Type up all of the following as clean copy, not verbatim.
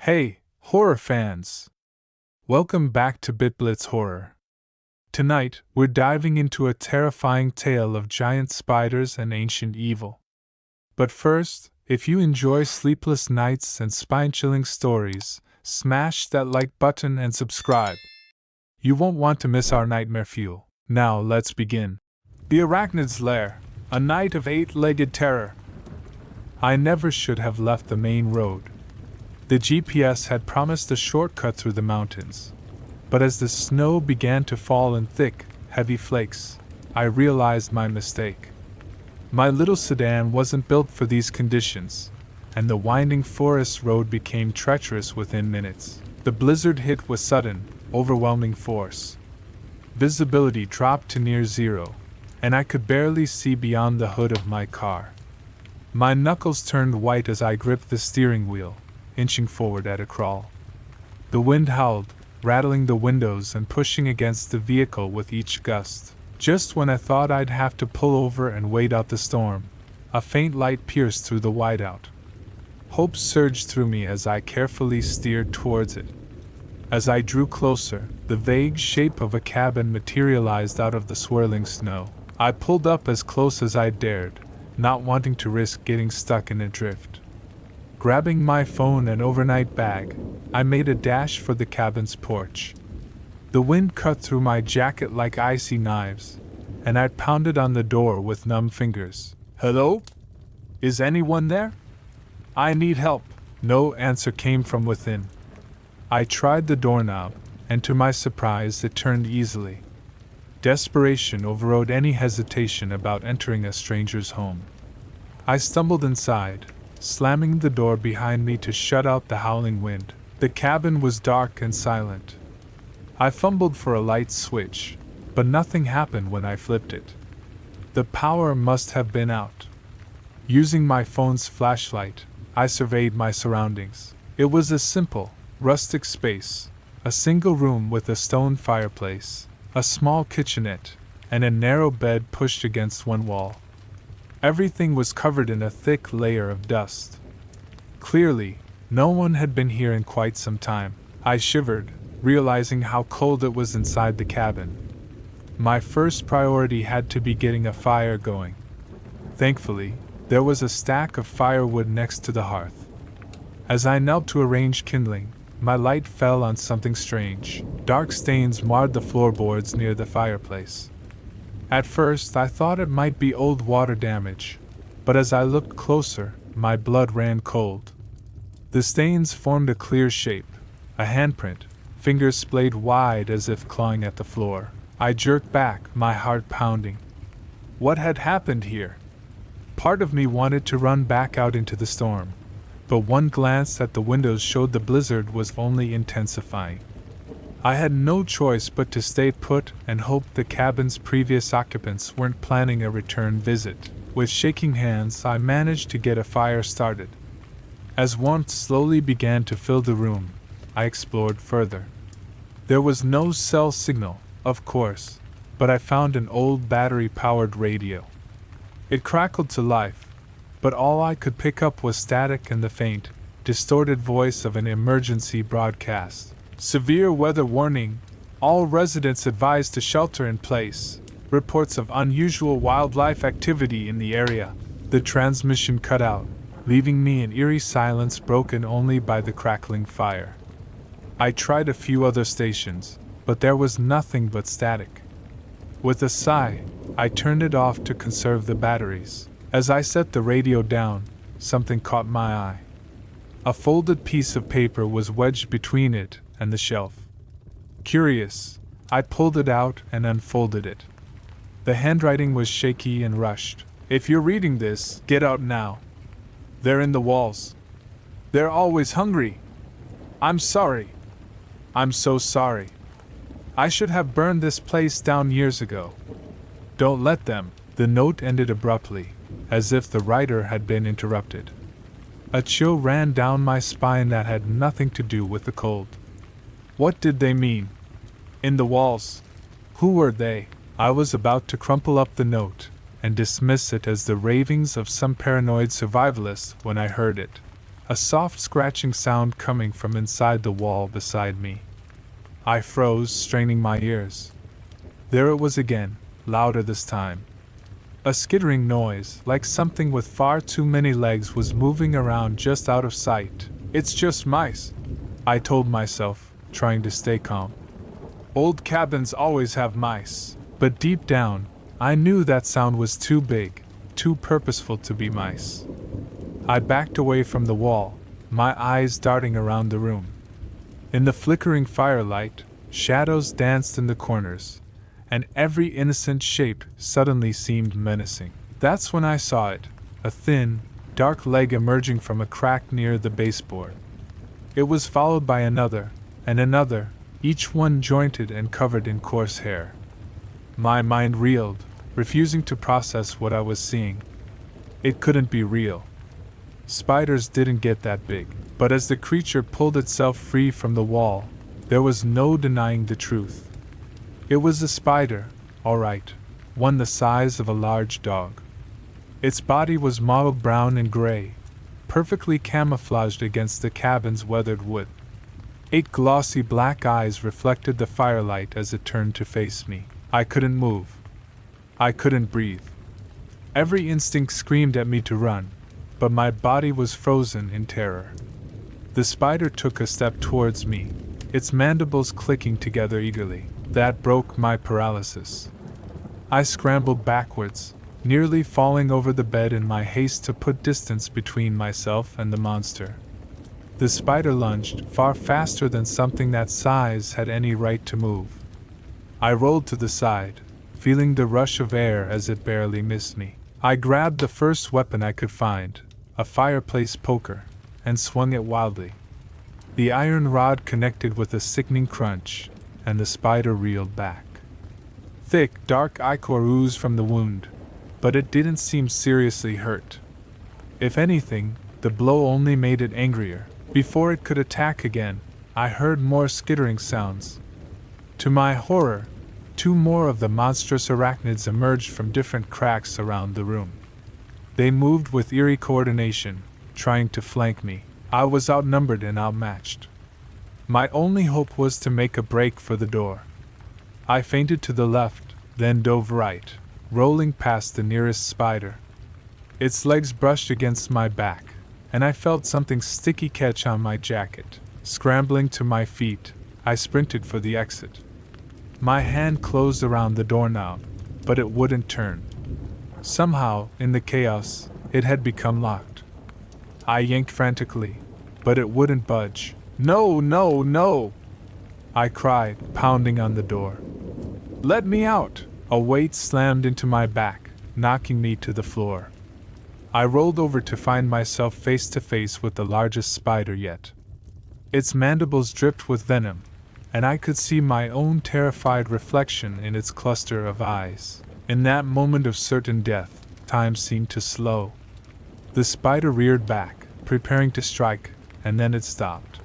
Hey, horror fans! Welcome back to BitBlits Horror. Tonight, we're diving into a terrifying tale of giant spiders and ancient evil. But first, if you enjoy sleepless nights and spine-chilling stories, smash that like button and subscribe. You won't want to miss our nightmare fuel. Now, let's begin. The Arachnid's Lair, a night of eight-legged terror. I never should have left the main road. The GPS had promised a shortcut through the mountains. But as the snow began to fall in thick, heavy flakes, I realized my mistake. My little sedan wasn't built for these conditions, and the winding forest road became treacherous within minutes. The blizzard hit with sudden, overwhelming force. Visibility dropped to near zero, and I could barely see beyond the hood of my car. My knuckles turned white as I gripped the steering wheel, inching forward at a crawl. The wind howled, rattling the windows and pushing against the vehicle with each gust. Just when I thought I'd have to pull over and wait out the storm, a faint light pierced through the whiteout. Hope surged through me as I carefully steered towards it. As I drew closer, the vague shape of a cabin materialized out of the swirling snow. I pulled up as close as I dared, not wanting to risk getting stuck in a drift. Grabbing my phone and overnight bag, I made a dash for the cabin's porch. The wind cut through my jacket like icy knives, and I pounded on the door with numb fingers. "Hello? Is anyone there? I need help." No answer came from within. I tried the doorknob, and to my surprise it turned easily. Desperation overrode any hesitation about entering a stranger's home. I stumbled inside, slamming the door behind me to shut out the howling wind. The cabin was dark and silent. I fumbled for a light switch, but nothing happened when I flipped it. The power must have been out. Using my phone's flashlight, I surveyed my surroundings. It was a simple, rustic space, a single room with a stone fireplace, a small kitchenette, and a narrow bed pushed against one wall. Everything was covered in a thick layer of dust. Clearly, no one had been here in quite some time. I shivered, realizing how cold it was inside the cabin. My first priority had to be getting a fire going. Thankfully, there was a stack of firewood next to the hearth. As I knelt to arrange kindling, my light fell on something strange. Dark stains marred the floorboards near the fireplace. At first, I thought it might be old water damage, but as I looked closer, my blood ran cold. The stains formed a clear shape, a handprint, fingers splayed wide as if clawing at the floor. I jerked back, my heart pounding. What had happened here? Part of me wanted to run back out into the storm, but one glance at the windows showed the blizzard was only intensifying. I had no choice but to stay put and hope the cabin's previous occupants weren't planning a return visit. With shaking hands, I managed to get a fire started. As warmth slowly began to fill the room, I explored further. There was no cell signal, of course, but I found an old battery-powered radio. It crackled to life, but all I could pick up was static and the faint, distorted voice of an emergency broadcast. "Severe weather warning. All residents advised to shelter in place. Reports of unusual wildlife activity in the area." The transmission cut out, leaving me in eerie silence broken only by the crackling fire. I tried a few other stations, but there was nothing but static. With a sigh, I turned it off to conserve the batteries. As I set the radio down, something caught my eye. A folded piece of paper was wedged between it and the shelf. Curious, I pulled it out and unfolded it. The handwriting was shaky and rushed. "If you're reading this, get out now. They're in the walls. They're always hungry. I'm sorry. I'm so sorry. I should have burned this place down years ago. Don't let them." The note ended abruptly, as if the writer had been interrupted. A chill ran down my spine that had nothing to do with the cold. What did they mean? In the walls? Who were they? I was about to crumple up the note and dismiss it as the ravings of some paranoid survivalist when I heard it. a soft scratching sound coming from inside the wall beside me. I froze, straining my ears. There it was again, louder this time. A skittering noise, like something with far too many legs was moving around just out of sight. It's just mice, I told myself, trying to stay calm. Old cabins always have mice, but deep down, I knew that sound was too big, too purposeful to be mice. I backed away from the wall, my eyes darting around the room. In the flickering firelight, shadows danced in the corners, and every innocent shape suddenly seemed menacing. That's when I saw it, a thin, dark leg emerging from a crack near the baseboard. It was followed by another, and another, each one jointed and covered in coarse hair. My mind reeled, refusing to process what I was seeing. It couldn't be real. Spiders didn't get that big, but as the creature pulled itself free from the wall, there was no denying the truth. It was a spider, all right, one the size of a large dog. Its body was mottled brown and gray, perfectly camouflaged against the cabin's weathered wood. 8 glossy black eyes reflected the firelight as it turned to face me. I couldn't move. I couldn't breathe. Every instinct screamed at me to run, but my body was frozen in terror. The spider took a step towards me, its mandibles clicking together eagerly. That broke my paralysis. I scrambled backwards, nearly falling over the bed in my haste to put distance between myself and the monster. The spider lunged, far faster than something that size had any right to move. I rolled to the side, feeling the rush of air as it barely missed me. I grabbed the first weapon I could find, a fireplace poker, and swung it wildly. The iron rod connected with a sickening crunch, and the spider reeled back. Thick, dark ichor oozed from the wound, but it didn't seem seriously hurt. If anything, the blow only made it angrier. Before it could attack again, I heard more skittering sounds. To my horror, 2 more of the monstrous arachnids emerged from different cracks around the room. They moved with eerie coordination, trying to flank me. I was outnumbered and outmatched. My only hope was to make a break for the door. I feinted to the left, then dove right, rolling past the nearest spider. Its legs brushed against my back, and I felt something sticky catch on my jacket. Scrambling to my feet, I sprinted for the exit. My hand closed around the doorknob, but it wouldn't turn. Somehow, in the chaos, it had become locked. I yanked frantically, but it wouldn't budge. No, no, no! I cried, pounding on the door. Let me out! A weight slammed into my back, knocking me to the floor. I rolled over to find myself face to face with the largest spider yet. Its mandibles dripped with venom, and I could see my own terrified reflection in its cluster of eyes. In that moment of certain death, time seemed to slow. The spider reared back, preparing to strike, and then it stopped.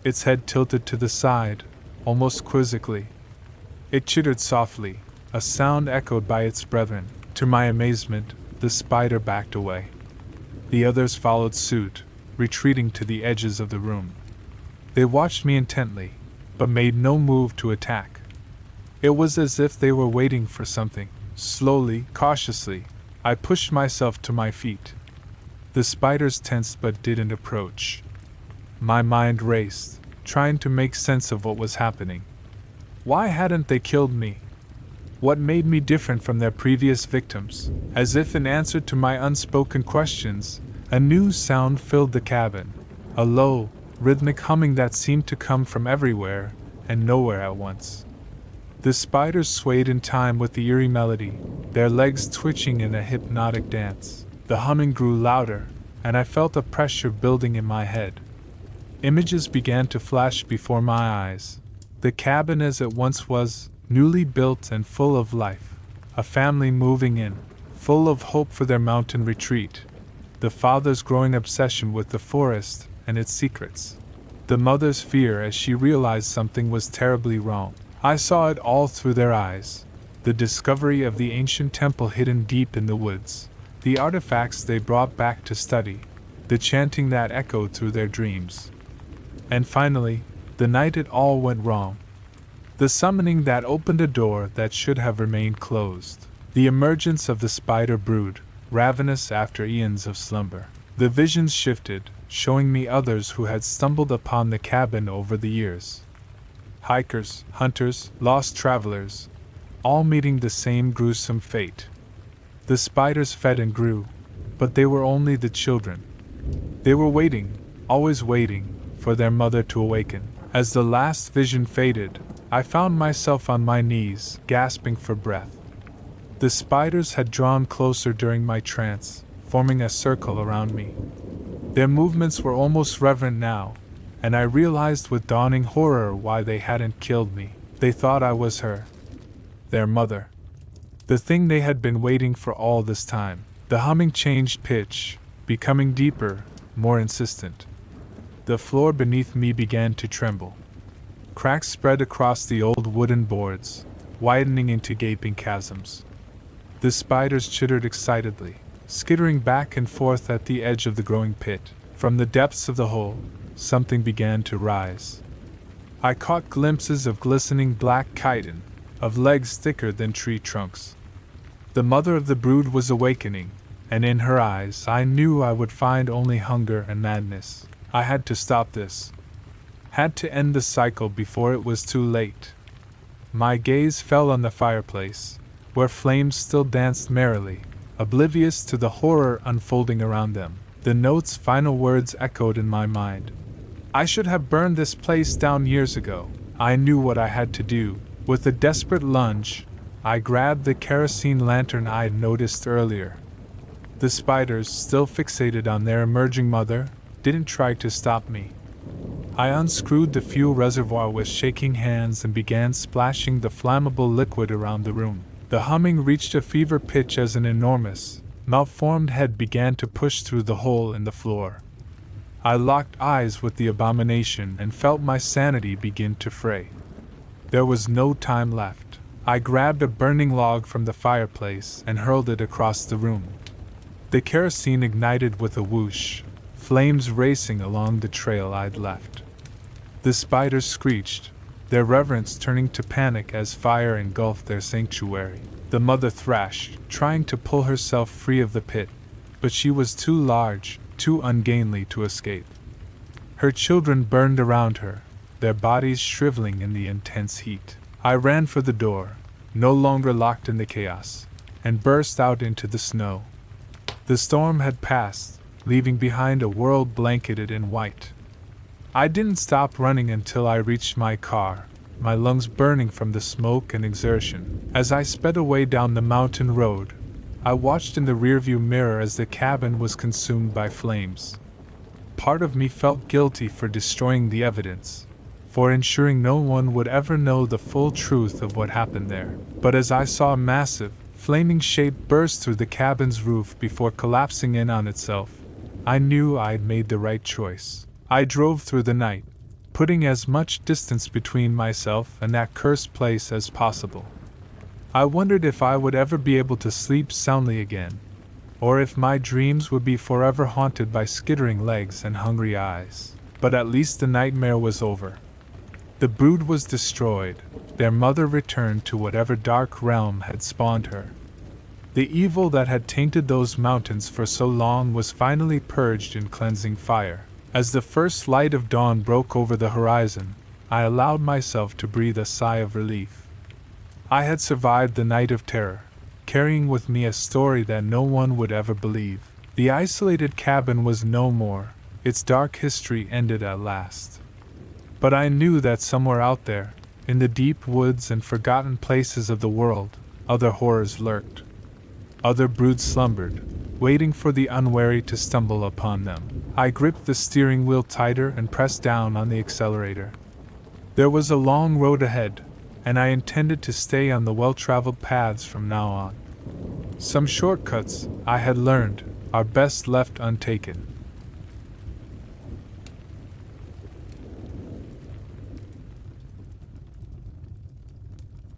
Its head tilted to the side, almost quizzically. It chittered softly, a sound echoed by its brethren. To my amazement, the spider backed away. The others followed suit, retreating to the edges of the room. They watched me intently, but made no move to attack. It was as if they were waiting for something. Slowly, cautiously, I pushed myself to my feet. The spiders tensed but didn't approach. My mind raced, trying to make sense of what was happening. Why hadn't they killed me? What made me different from their previous victims? As if in answer to my unspoken questions, a new sound filled the cabin, a low, rhythmic humming that seemed to come from everywhere and nowhere at once. The spiders swayed in time with the eerie melody, their legs twitching in a hypnotic dance. The humming grew louder, and I felt a pressure building in my head. Images began to flash before my eyes. The cabin as it once was, newly built and full of life. A family moving in, full of hope for their mountain retreat. The father's growing obsession with the forest and its secrets. The mother's fear as she realized something was terribly wrong. I saw it all through their eyes. The discovery of the ancient temple hidden deep in the woods. The artifacts they brought back to study. the chanting that echoed through their dreams. And finally, the night it all went wrong. The summoning that opened a door that should have remained closed. The emergence of the spider brood, ravenous after eons of slumber. The visions shifted, showing me others who had stumbled upon the cabin over the years. Hikers, hunters, lost travelers, all meeting the same gruesome fate. The spiders fed and grew, but they were only the children. They were waiting, always waiting, for their mother to awaken. As the last vision faded, I found myself on my knees, gasping for breath. The spiders had drawn closer during my trance, forming a circle around me. Their movements were almost reverent now, and I realized with dawning horror why they hadn't killed me. They thought I was her. Their mother. The thing they had been waiting for all this time. The humming changed pitch, becoming deeper, more insistent. The floor beneath me began to tremble. Cracks spread across the old wooden boards, widening into gaping chasms. The spiders chittered excitedly, skittering back and forth at the edge of the growing pit. From the depths of the hole, something began to rise. I caught glimpses of glistening black chitin, of legs thicker than tree trunks. The mother of the brood was awakening, and in her eyes I knew I would find only hunger and madness. I had to stop this. Had to end the cycle before it was too late. My gaze fell on the fireplace, where flames still danced merrily, oblivious to the horror unfolding around them. The note's final words echoed in my mind. I should have burned this place down years ago. I knew what I had to do. With a desperate lunge, I grabbed the kerosene lantern I'd noticed earlier. The spiders, still fixated on their emerging mother, didn't try to stop me. I unscrewed the fuel reservoir with shaking hands and began splashing the flammable liquid around the room. The humming reached a fever pitch as an enormous, malformed head began to push through the hole in the floor. I locked eyes with the abomination and felt my sanity begin to fray. There was no time left. I grabbed a burning log from the fireplace and hurled it across the room. The kerosene ignited with a whoosh, flames racing along the trail I'd left. The spiders screeched, their reverence turning to panic as fire engulfed their sanctuary. The mother thrashed, trying to pull herself free of the pit, but she was too large, too ungainly to escape. Her children burned around her, their bodies shriveling in the intense heat. I ran for the door, no longer locked in the chaos, and burst out into the snow. The storm had passed, leaving behind a world blanketed in white. I didn't stop running until I reached my car, my lungs burning from the smoke and exertion. As I sped away down the mountain road, I watched in the rearview mirror as the cabin was consumed by flames. Part of me felt guilty for destroying the evidence, for ensuring no one would ever know the full truth of what happened there. But as I saw a massive, flaming shape burst through the cabin's roof before collapsing in on itself, I knew I'd made the right choice. I drove through the night, putting as much distance between myself and that cursed place as possible. I wondered if I would ever be able to sleep soundly again, or if my dreams would be forever haunted by skittering legs and hungry eyes. But at least the nightmare was over. The brood was destroyed, their mother returned to whatever dark realm had spawned her. The evil that had tainted those mountains for so long was finally purged in cleansing fire. As the first light of dawn broke over the horizon, I allowed myself to breathe a sigh of relief. I had survived the night of terror, carrying with me a story that no one would ever believe. The isolated cabin was no more, its dark history ended at last. But I knew that somewhere out there, in the deep woods and forgotten places of the world, other horrors lurked. Other broods slumbered, waiting for the unwary to stumble upon them. I gripped the steering wheel tighter and pressed down on the accelerator. There was a long road ahead, and I intended to stay on the well-traveled paths from now on. Some shortcuts, I had learned, are best left untaken.